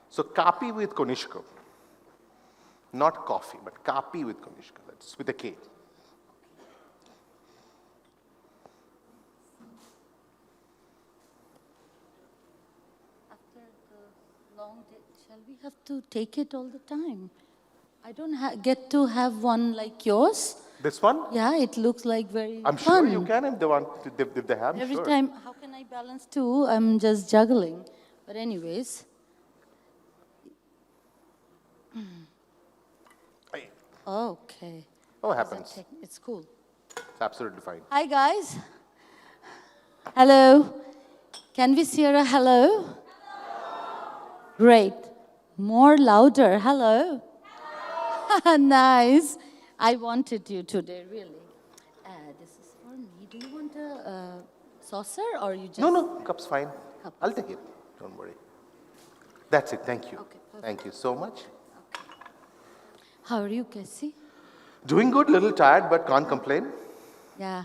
So Kapi with Konishko. Not coffee, but Kapi with Konishko. That's with a K. After the long day, shall we have to take it all the time? I don't get to have one like yours. This one? Yeah, it looks like very I'm fun. sure you can if they want, if they have. Every sure. time, how can I balance two? I'm just juggling. But anyways. Okay. Oh, it happens. It's cool. It's absolutely fine. Hi, guys. Hello. Can we hear a hello? Hello. Great. More louder. Hello. Hello. Nice. I wanted you today, really. This is for me. Do you want a saucer or you just... No, cup's fine. Cup. I'll take it. Don't worry. That's it. Thank you. Okay, perfect. Thank you so much. How are you, Cassie? Doing good, little tired, but can't complain. Yeah.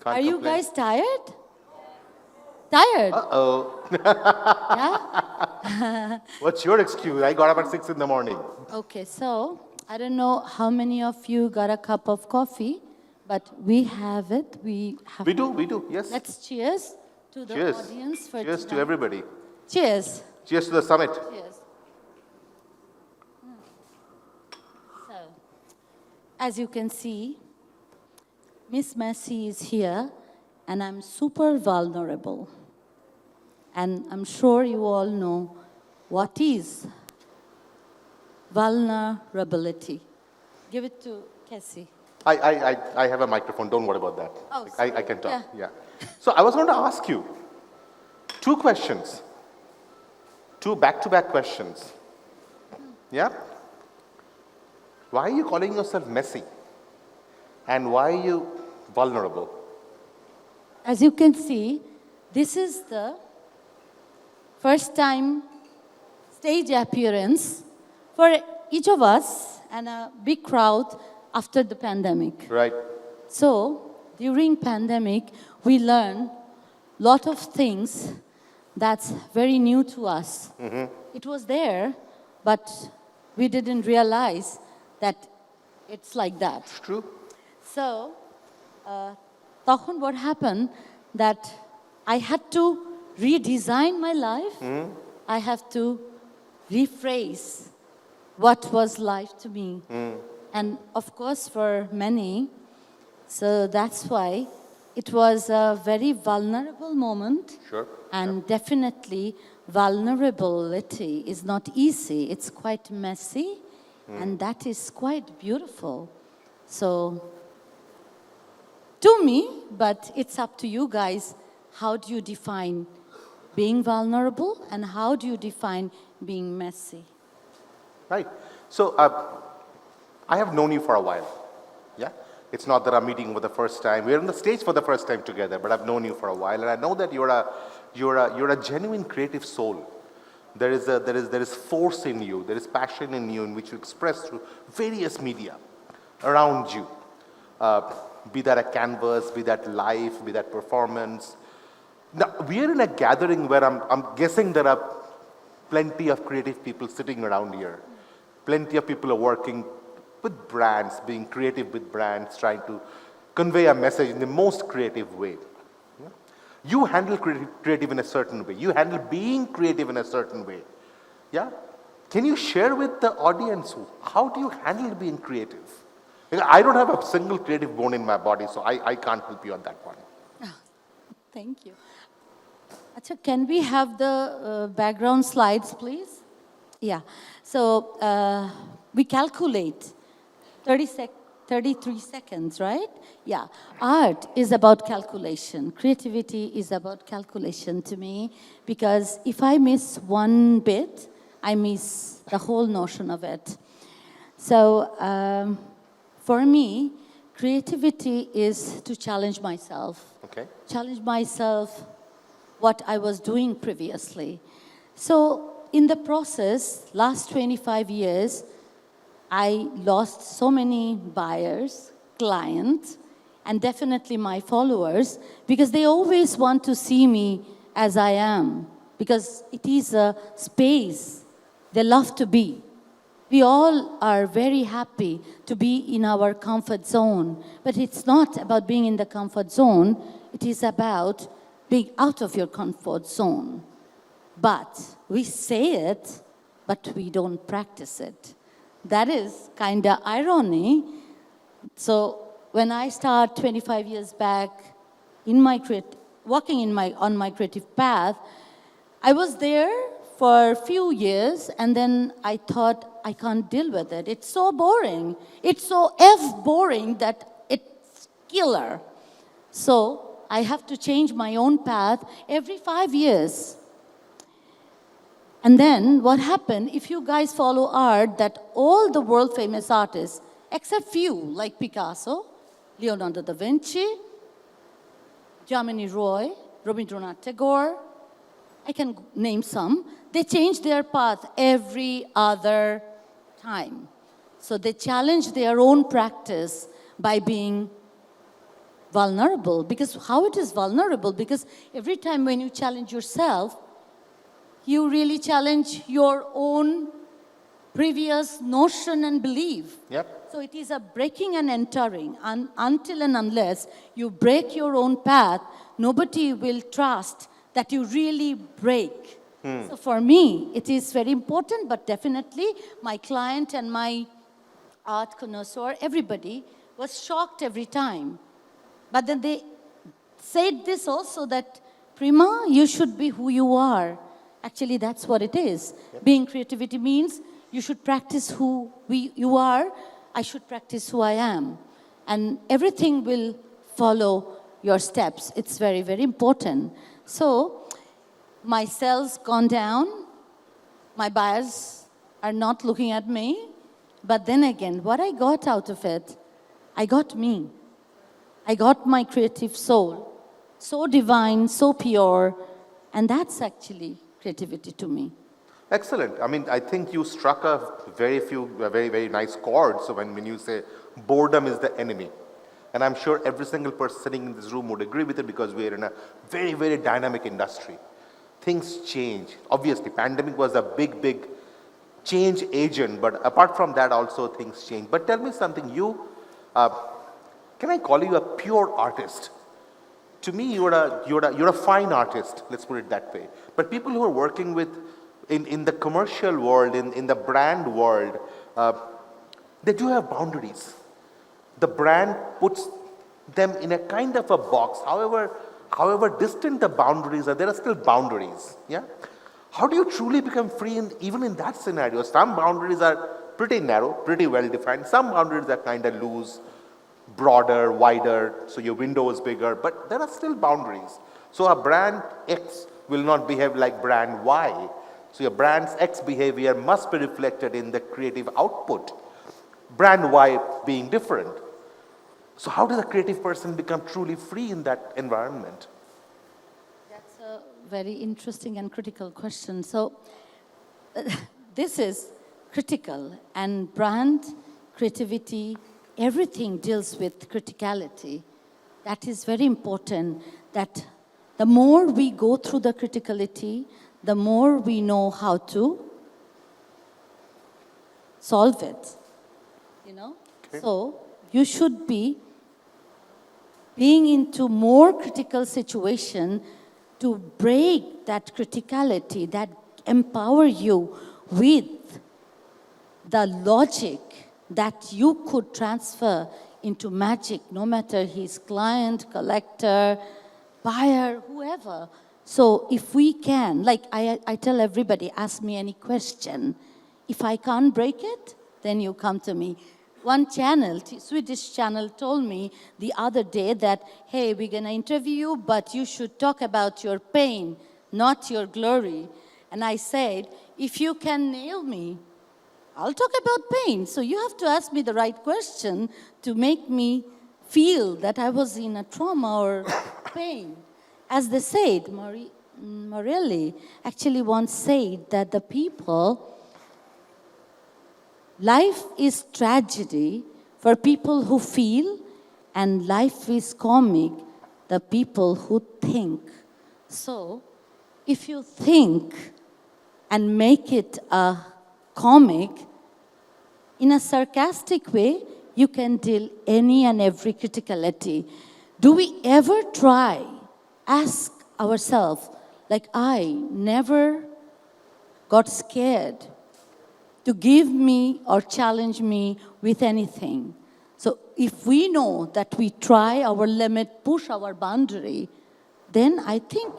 Can't Are you complain. guys tired? Tired? Uh-oh. Yeah? What's your excuse? I got up at 6 in the morning. Okay, so I don't know how many of you got a cup of coffee, but we have it. We do, yes. Let's cheers to the Cheers. audience for Cheers tonight. to everybody. Cheers. Cheers to the summit. Cheers. So, as you can see, Miss Messi is here, and I'm super vulnerable. And I'm sure you all know what is vulnerability. Give it to Cassie. I have a microphone. Don't worry about that. Oh, I can talk. yeah. So I was going to ask you 2 questions. 2 back-to-back questions. Yeah? Why are you calling yourself messy? And why are you vulnerable? As you can see, this is the first time stage appearance for each of us and a big crowd after the pandemic. Right. So, during pandemic, we learned a lot of things that's very new to us. Mm-hmm. It was there, but we didn't realize that it's like that. It's true. So, তখন what happened that I had to redesign my life. I have to rephrase what was life to me. And of course, for many, so that's why it was a very vulnerable moment. Sure. And definitely, vulnerability is not easy. It's quite messy, and that is quite beautiful. So, to me, but it's up to you guys, how do you define being vulnerable and how do you define being messy? Right. So I have known you for a while. Yeah. It's not that I'm meeting for the first time. We're on the stage for the first time together, but I've known you for a while, and I know that you're a genuine creative soul. There is force in you. There is passion in you, in which you express through various media around you. Be that a canvas, be that life, be that performance. Now, we are in a gathering where I'm guessing there are plenty of creative people sitting around here. Plenty of people are working with brands, being creative with brands, trying to convey a message in the most creative way. Yeah? You handle creative in a certain way. You handle being creative in a certain way. Yeah? Can you share with the audience, how do you handle being creative? I don't have a single creative bone in my body, so I can't help you on that one. Oh, thank you. Acha, can we have the background slides, please? Yeah. So we calculate 33 seconds, right? Yeah. Art is about calculation. Creativity is about calculation to me, because if I miss one bit, I miss the whole notion of it. So for me, creativity is to challenge myself. Okay. Challenge myself what I was doing previously. So in the process, last 25 years, I lost so many buyers, clients, and definitely my followers, because they always want to see me as I am, because it is a space they love to be. We all are very happy to be in our comfort zone, but it's not about being in the comfort zone, it is about being out of your comfort zone. But we say it, but we don't practice it. That is kind of irony. So when I start 25 years back in my walking on my creative path, I was there for a few years, and then I thought, I can't deal with it. It's so boring. It's so boring that it's killer. So I have to change my own path every 5 years. And then what happened, if you guys follow art, that all the world famous artists, except few, like Picasso, Leonardo da Vinci, Jamini Roy, Rabindranath Tagore, I can name some, they change their path every other time. So they challenge their own practice by being vulnerable. Because how it is vulnerable? Because every time when you challenge yourself, you really challenge your own previous notion and belief. Yep. So it is a breaking and entering. Until and unless you break your own path, nobody will trust that you really break. So for me, it is very important, but definitely my client and my art connoisseur, everybody was shocked every time. But then they said this also, that Preema, you should be who you are. Actually, that's what it is. Yep. Being creativity means you should practice who you are. I should practice who I am. And everything will follow your steps. It's very, very important. So my sales gone down. My buyers are not looking at me. But then again, what I got out of it, I got me. I got my creative soul. So divine, so pure. And that's actually creativity to me. Excellent. I mean, I think you struck a very, very nice chord. So when you say boredom is the enemy, and I'm sure every single person sitting in this room would agree with it, because we're in a very, very dynamic industry. Things change. Obviously, pandemic was a big change agent, but apart from that, also things change. But tell me something. Can I call you a pure artist? To me, you're a fine artist. Let's put it that way. But people who are working with in the commercial world, in the brand world, they do have boundaries. The brand puts them in a kind of a box. However distant the boundaries are, there are still boundaries. Yeah. How do you truly become free even in that scenario? Some boundaries are pretty narrow, pretty well defined. Some boundaries are kind of loose, broader, wider, so your window is bigger, but there are still boundaries. So a brand X will not behave like brand Y. So your brand's X behavior must be reflected in the creative output. Brand Y being different. So how does a creative person become truly free in that environment? That's a very interesting and critical question. So this is critical, and brand, creativity, everything deals with criticality. That is very important, that the more we go through the criticality, the more we know how to solve it, you know? Okay. So you should be being into more critical situation to break that criticality, that empower you with the logic that you could transfer into magic, no matter he's client, collector, buyer, whoever. So if we can, like I tell everybody, ask me any question. If I can't break it, then you come to me. One channel, Swedish channel, told me the other day that, hey, we're going to interview you, but you should talk about your pain, not your glory. And I said, if you can nail me, I'll talk about pain. So you have to ask me the right question to make me feel that I was in a trauma or pain. As they said, Morelli actually once said that the people, life is tragedy for people who feel, and life is comic, the people who think. So, if you think and make it a comic, in a sarcastic way, you can deal any and every criticality. Do we ever try, ask ourselves, like I never got scared to give me or challenge me with anything. So if we know that we try our limit, push our boundary, then I think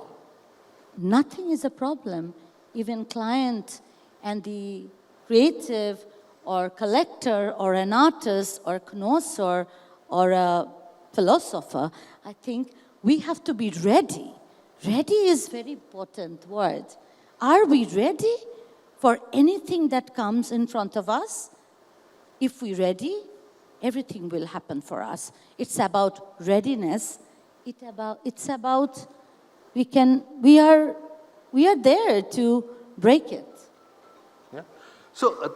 nothing is a problem. Even client and the creative or collector or an artist or connoisseur or a philosopher, I think we have to be ready. Ready is very important word. Are we ready for anything that comes in front of us? If we're ready, everything will happen for us. It's about readiness. It's about we are there to break it. Yeah. So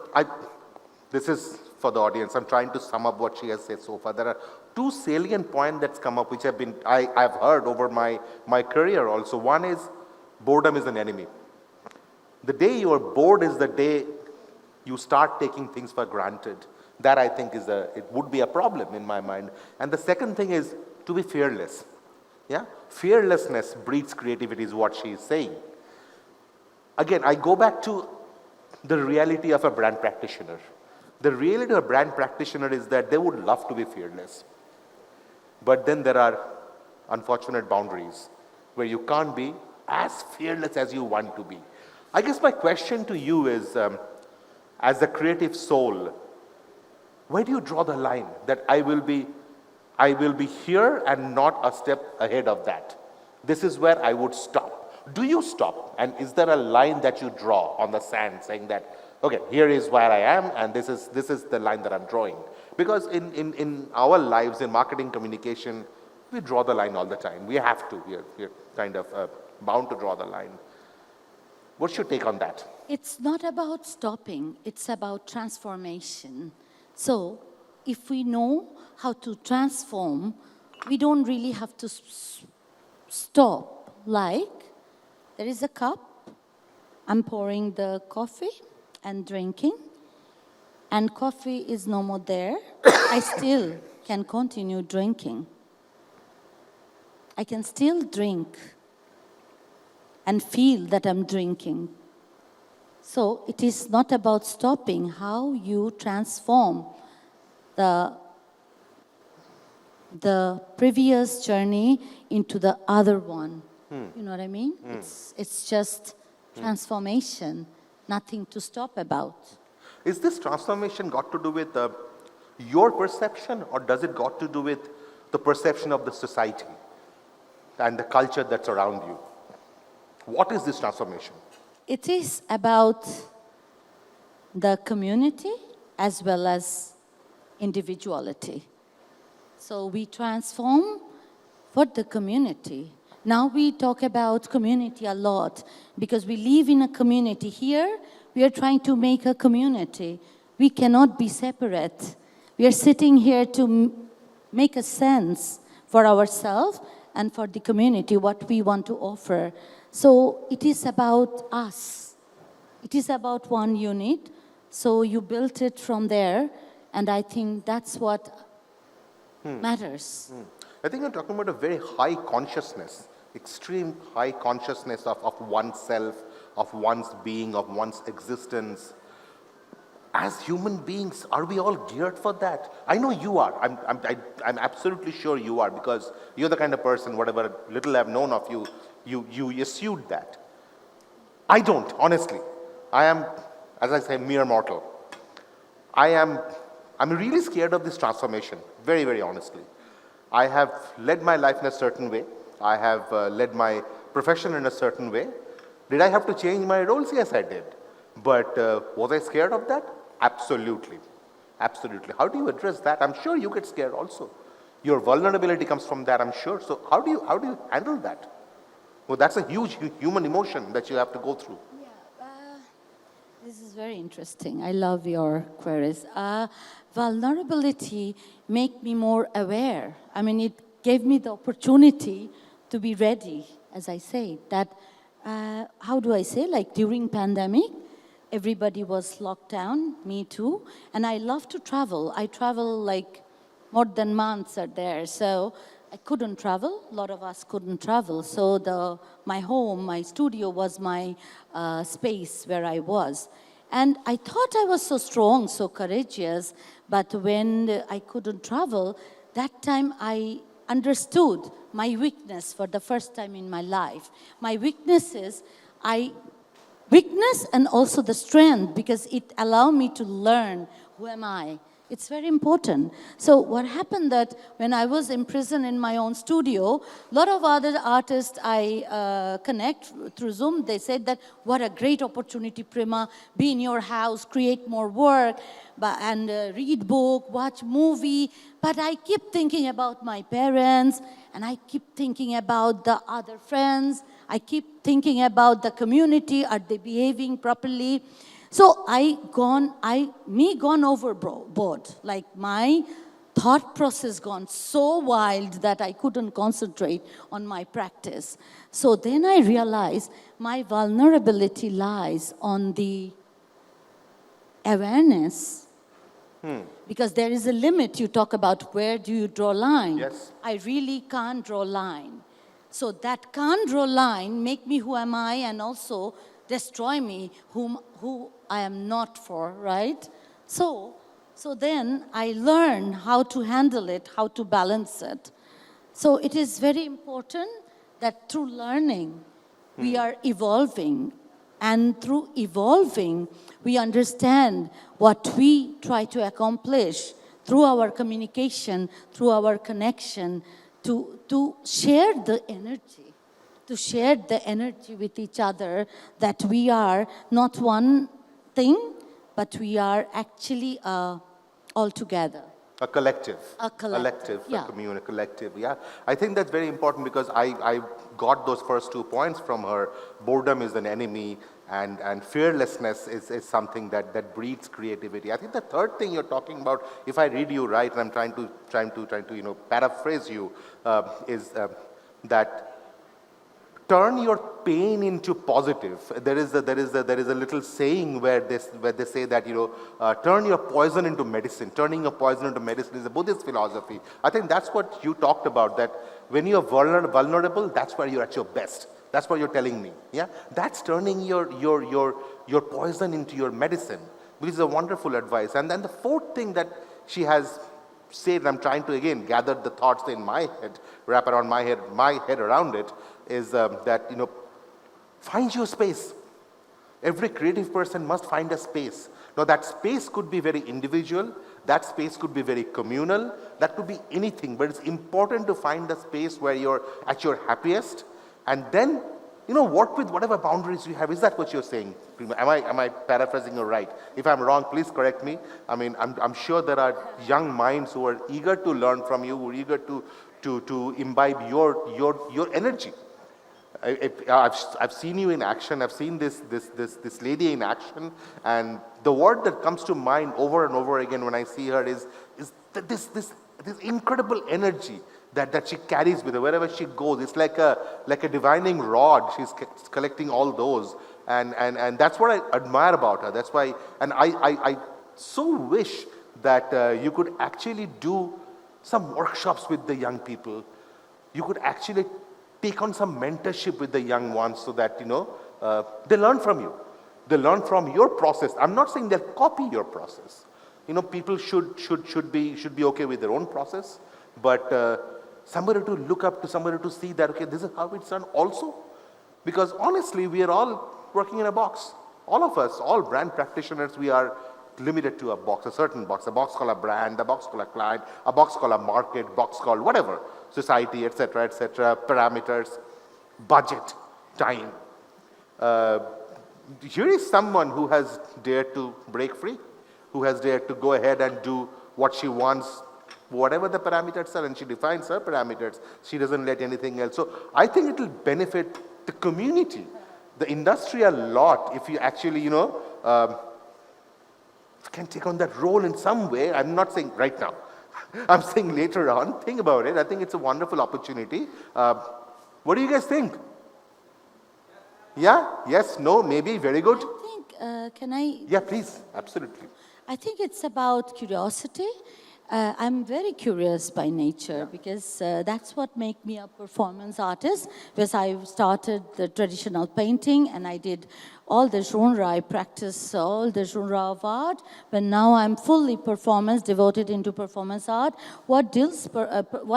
this is for the audience. I'm trying to sum up what she has said so far. There are two salient points that's come up, which I've heard over my career also. One is boredom is an enemy. The day you are bored is the day you start taking things for granted. That I think it would be a problem in my mind. And the second thing is to be fearless. Yeah, fearlessness breeds creativity is what she is saying. Again, I go back to the reality of a brand practitioner. The reality of a brand practitioner is that they would love to be fearless. But then there are unfortunate boundaries where you can't be as fearless as you want to be. I guess my question to you is, as a creative soul, where do you draw the line that I will be here and not a step ahead of that? This is where I would stop. Do you stop? And is there a line that you draw on the sand saying that, okay, here is where I am and this is the line that I'm drawing? Because in our lives, in marketing communication, we draw the line all the time. We have to. We're kind of bound to draw the line. What's your take on that? It's not about stopping, it's about transformation. So, if we know how to transform, we don't really have to stop. Like, there is a cup, I'm pouring the coffee and drinking, and coffee is no more there. I still can continue drinking. I can still drink and feel that I'm drinking. So it is not about stopping, how you transform the previous journey into the other one. You know what I mean? It's just transformation, nothing to stop about. Is this transformation got to do with your perception, or does it got to do with the perception of the society and the culture that's around you? What is this transformation? It is about the community as well as individuality. So we transform for the community. Now we talk about community a lot because we live in a community. Here, we are trying to make a community. We cannot be separate. We are sitting here to make a sense for ourselves and for the community, what we want to offer. So it is about us. It is about one unit. So you built it from there, and I think that's what matters. I think you're talking about a very high consciousness, extreme high consciousness of oneself, of one's being, of one's existence. As human beings, are we all geared for that? I know you are. I'm absolutely sure you are, because you're the kind of person, whatever little I've known of you, you eschewed that. I don't, honestly. I am, as I say, mere mortal. I'm really scared of this transformation, very, very honestly. I have led my life in a certain way. I have led my profession in a certain way. Did I have to change my roles? Yes, I did. But was I scared of that? Absolutely. Absolutely. How do you address that? I'm sure you get scared also. Your vulnerability comes from that, I'm sure. So how do you handle that? Well, that's a huge human emotion that you have to go through. This is very interesting. I love your queries. Vulnerability make me more aware. I mean, it gave me the opportunity to be ready, as I say. That, how do I say, like during pandemic, everybody was locked down, me too, and I love to travel. I travel like more than months are there, so I couldn't travel. A lot of us couldn't travel, so my home, my studio was my space where I was. And I thought I was so strong, so courageous, but when I couldn't travel, that time I understood my weakness for the first time in my life. My weakness is weakness and also the strength, because it allowed me to learn who am I. It's very important. So what happened that when I was imprisoned in my own studio, a lot of other artists I connect through Zoom, they said that what a great opportunity, Preema, be in your house, create more work, and read book, watch movie. But I keep thinking about my parents, and I keep thinking about the other friends. I keep thinking about the community. Are they behaving properly? So gone overboard. Like my thought process gone so wild that I couldn't concentrate on my practice. So then I realized my vulnerability lies on the awareness. Because there is a limit. You talk about where do you draw line. Yes. I really can't draw line. So that can't draw line make me who am I, and also destroy me who I am not for, right? So then I learn how to handle it, how to balance it. So it is very important that through learning, we are evolving. And through evolving, we understand what we try to accomplish through our communication, through our connection, to share the energy. To share the energy with each other, that we are not one thing, but we are actually all together. A collective. A collective, yeah. A community, collective, yeah. I think that's very important, because I got those first 2 points from her. Boredom is an enemy, and fearlessness is something that breeds creativity. I think the third thing you're talking about, if I read you right, and I'm trying to paraphrase you, is that turn your pain into positive. There is a little saying where they say that turn your poison into medicine. Turning your poison into medicine is a Buddhist philosophy. I think that's what you talked about. That when you're vulnerable, that's where you're at your best. That's what you're telling me. Yeah, that's turning your poison into your medicine, which is a wonderful advice. And then the fourth thing that she has said, and I'm trying to again gather the thoughts in my head, wrap around my head around it, is that find your space. Every creative person must find a space. Now that space could be very individual, that space could be very communal, that could be anything, but it's important to find a space where you're at your happiest, and then work with whatever boundaries you have. Is that what you're saying? Am I paraphrasing you right? If I'm wrong, please correct me. I mean, I'm sure there are young minds who are eager to learn from you, who are eager to imbibe your energy. I've seen you in action. I've seen this lady in action, and the word that comes to mind over and over again when I see her is this incredible energy that she carries with her wherever she goes. It's like a divining rod. She's collecting all those, and that's what I admire about her. That's why, and I so wish that you could actually do some workshops with the young people. You could actually take on some mentorship with the young ones, so that they learn from you. They learn from your process. I'm not saying they'll copy your process. People should be okay with their own process, but somebody to look up to, somebody to see that, okay, this is how it's done also. Because honestly, we are all working in a box. All of us, all brand practitioners, we are limited to a certain box, a box called a brand, a box called a client, a box called a market, box called whatever, society, etc., parameters, budget, time. Here is someone who has dared to break free, who has dared to go ahead and do what she wants whatever the parameters are, and she defines her parameters. She doesn't let anything else. So I think it will benefit the community, the industry a lot if you actually, can take on that role in some way. I'm not saying right now. I'm saying later on. Think about it. I think it's a wonderful opportunity. What do you guys think? Yeah? Yes? No? Maybe? Very good? I think, can I? Yeah, please. Absolutely. I think it's about curiosity. I'm very curious by nature because that's what makes me a performance artist. Because I started the traditional painting and I did all the genre. I practiced all the genre of art. But now I'm fully performance, devoted into performance art. Why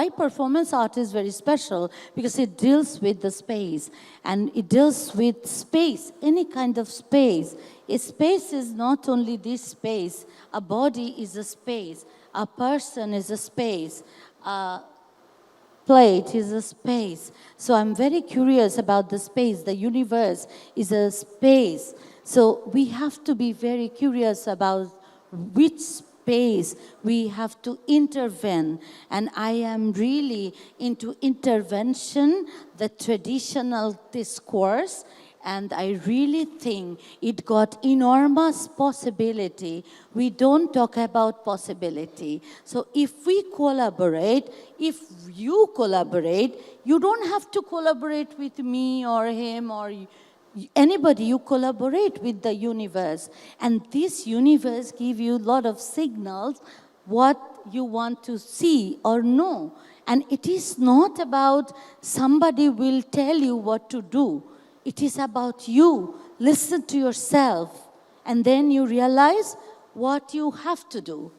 performance art is very special? Because it deals with the space. And it deals with space, any kind of space. A space is not only this space. A body is a space. A person is a space. A plate is a space. So I'm very curious about the space. The universe is a space. So we have to be very curious about which space we have to intervene. And I am really into intervention, the traditional discourse. And I really think it got enormous possibility. We don't talk about possibility. So if we collaborate, if you collaborate, you don't have to collaborate with me or him or anybody. You collaborate with the universe. And this universe gives you a lot of signals what you want to see or know. And it is not about somebody will tell you what to do. It is about you. Listen to yourself. And then you realize what you have to do.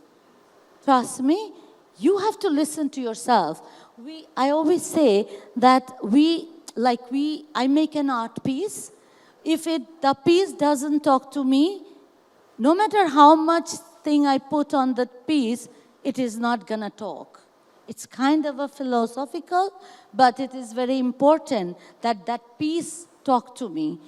Trust me, you have to listen to yourself. I always say that I make an art piece. If the piece doesn't talk to me, no matter how much thing I put on the piece, it is not gonna talk. It's kind of a philosophical, but it is very important that that piece talk to me.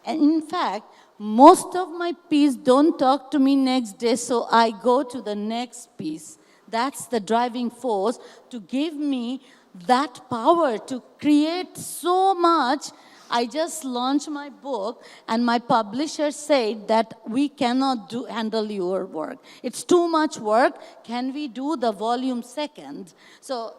And in fact, most of my piece don't talk to me next day, so I go to the next piece. That's the driving force to give me that power to create so much. I just launched my book, and my publisher said that we cannot handle your work. It's too much work. Can we do the volume second? So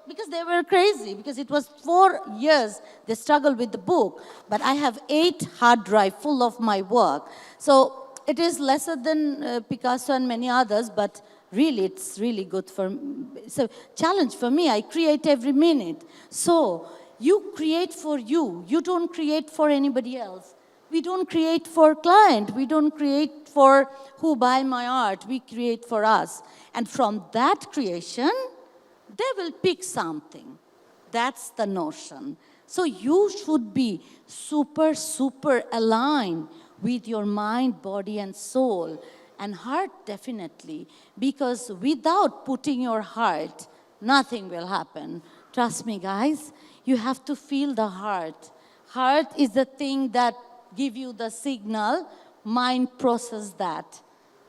because they were crazy, because it was 4 years they struggled with the book, but I have 8 hard drive full of my work. So it is lesser than Picasso and many others, but really it's really good it's a challenge for me. I create every minute. So you create for you. You don't create for anybody else. We don't create for client. We don't create for who buy my art. We create for us. And from that creation, they will pick something. That's the notion. So you should be super, super aligned with your mind, body, and soul. And heart, definitely. Because without putting your heart, nothing will happen. Trust me, guys. You have to feel the heart. Heart is the thing that gives you the signal. Mind process that.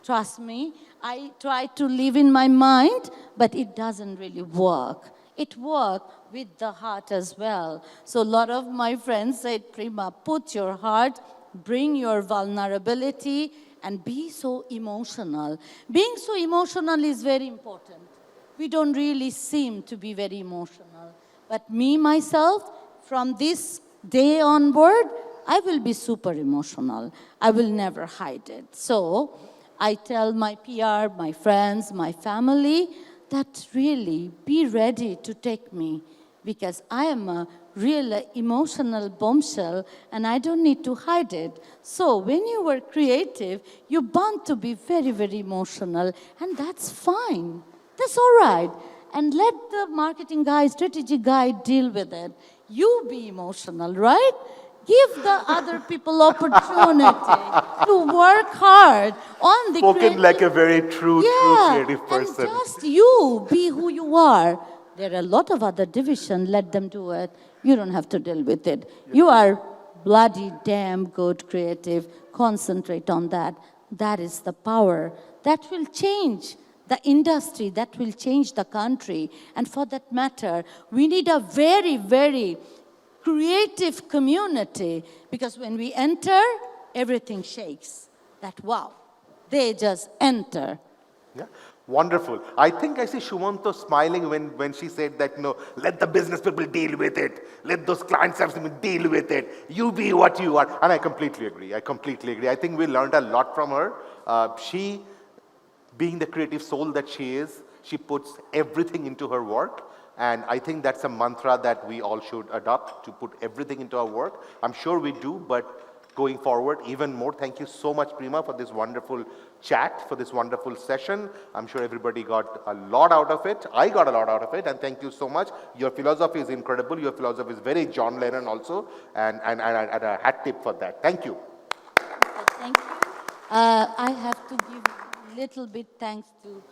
Trust me, I try to live in my mind, but it doesn't really work. It works with the heart as well. So a lot of my friends said, Preema, put your heart, bring your vulnerability, and be so emotional. Being so emotional is very important. We don't really seem to be very emotional. But me, myself, from this day onward, I will be super emotional. I will never hide it. So I tell my PR, my friends, my family, that really be ready to take me, because I am a real emotional bombshell and I don't need to hide it. So when you were creative, you're bound to be very, very emotional, and that's fine. That's all right. And let the marketing guy, strategy guy deal with it. You be emotional, right? Give the other people opportunity to work hard on the Spoken like a very true creative person. And just you be who you are. There are a lot of other divisions. Let them do it. You don't have to deal with it. You are bloody damn good creative. Concentrate on that. That is the power. That will change the industry that will change the country. And for that matter, we need a very, very creative community, because when we enter, everything shakes. That wow, they just enter. Yeah, wonderful. I think I see Shumanto smiling when she said that, let the business people deal with it. Let those clients have to deal with it. You be what you are. And I completely agree. I think we learned a lot from her. She, being the creative soul that she is, she puts everything into her work. And I think that's a mantra that we all should adopt, to put everything into our work. I'm sure we do, but going forward, even more. Thank you so much, Preema, for this wonderful chat, for this wonderful session. I'm sure everybody got a lot out of it. I got a lot out of it, and thank you so much. Your philosophy is incredible. Your philosophy is very John Lennon also, and a hat tip for that. Thank you. Thank you. I have to give a little bit thanks to,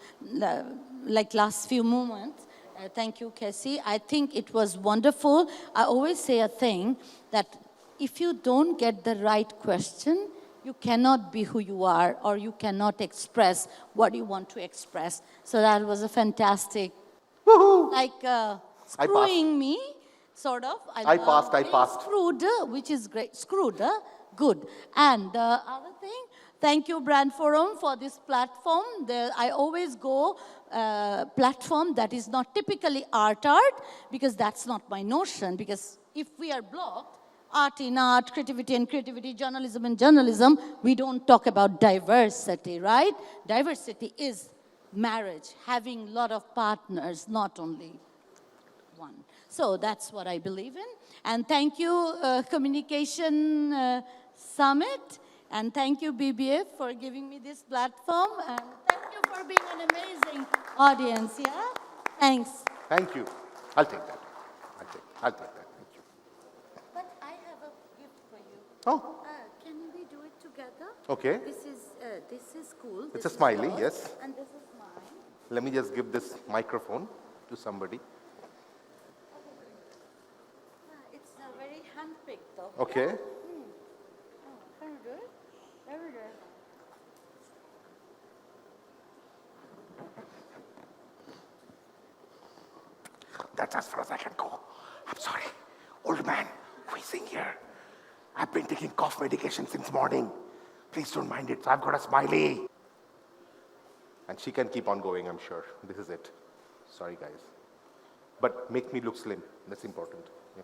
like last few moments. Thank you, Casey. I think it was wonderful. I always say a thing that if you don't get the right question, you cannot be who you are, or you cannot express what you want to express. So that was a fantastic, screwing me, sort of. I passed. Screwed, which is great. Screwed, good. And the other thing, thank you, Brand Forum, for this platform. I always go platform that is not typically art, because that's not my notion. Because if we are blocked, art in art, creativity in creativity, journalism in journalism, we don't talk about diversity, right? Diversity is marriage, having a lot of partners, not only one. So that's what I believe in. And thank you, Communication Summit. And thank you, BBF, for giving me this platform. And thank you for being an amazing audience, yeah? Thanks. Thank you. I'll take that. I'll take that. But I have a gift for you. Oh. Can we do it together? Okay. This is cool. It's a smiley, yours, yes. And this is mine. Let me just give this microphone to somebody. It's very hand-picked, though. Okay. Yeah? Very good. Very good. That's as far as I can go. I'm sorry. Old man, wheezing here. I've been taking cough medication since morning. Please don't mind it. So I've got a smiley. And she can keep on going, I'm sure. This is it. Sorry, guys. But make me look slim. That's important. Yeah.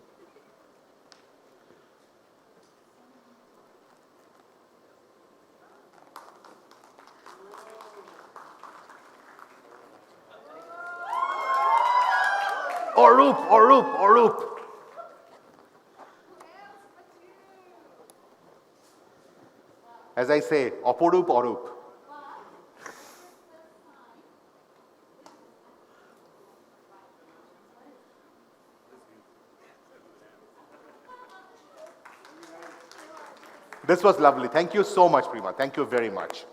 Orup. As I say, Orup. This was lovely. Thank you so much, Preema. Thank you very much.